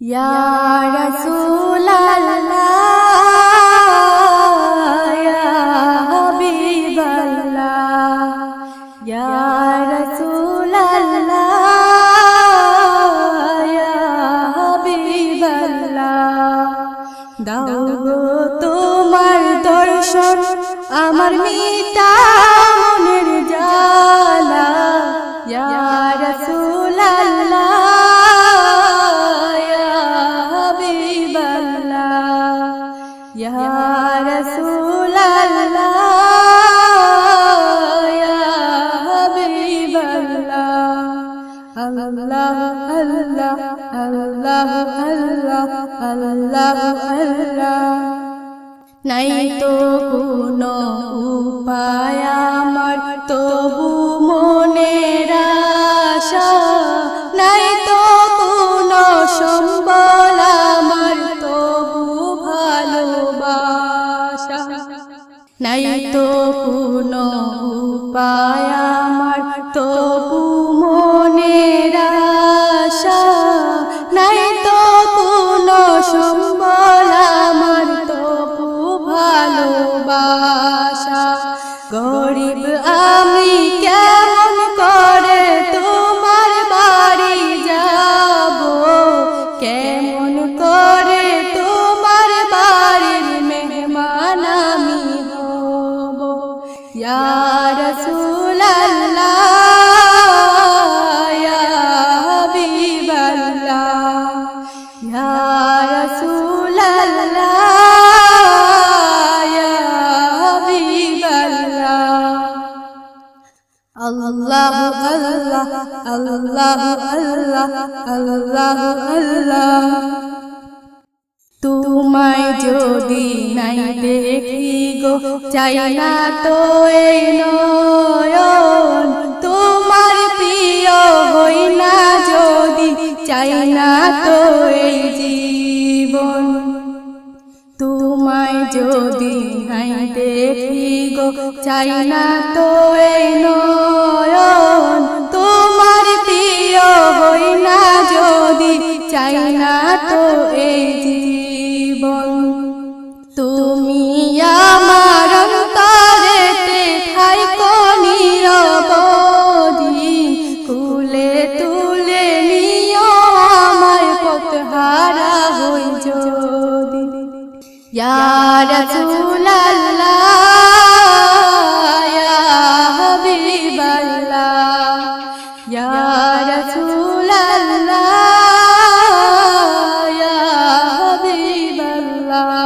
या रसूल अल्लाह या हबीब अल्लाह या रसूल अल्लाह या हबीब अल्लाह दाओ गो তোমার দর্শন আমার মিটা মনের জ্বালা या रसूल अल्लाह या रसूल अल्लाह या हबीब अल्लाह अल्लाह अल्लाह अल्लाह अल्लाह अल्लाह अल्लाह নাই তো কোনো উপায় আমার তবু মনের আশা নাই তো কোনো সম্বল আমার তবু ভালোবাসা নাই তো কোনো উপায় আমার তবু মনের আশা নাই তো কোনো সম্বল আমার তবু ভালোবাসা গরিব আমি কেমন করে তোমার বাড়ি যাব কেমন করে তোমার বাড়ির মেহমান আমি হব ইয়া রাসূল আল্লাহ ইয়া হাবিব আল্লাহ ইয়া রাসূল আল্লাহ अल्लाह अल्लाह अल्लाह अल्लाह अल्लाह अल्लाह तुम्हाय जोदी नाई देखी गो चाই না তো এই নয়ন তোমার প্রিয় হই না যদি চাই না তো এই জীবন তোমায় যদি নাই দেখি গো চাই না তো এই নয়ন তোমার প্রিয় হই না যদি চাই না তো এই জীবন তুমি আমার অন্তরেতে থাইকো নিরবধি কুলে তুলে নিও আমায় পথহারা হই যদি या रसूल अल्लाह या हबीब अल्लाह या रसूल अल्लाह या हबीब अल्लाह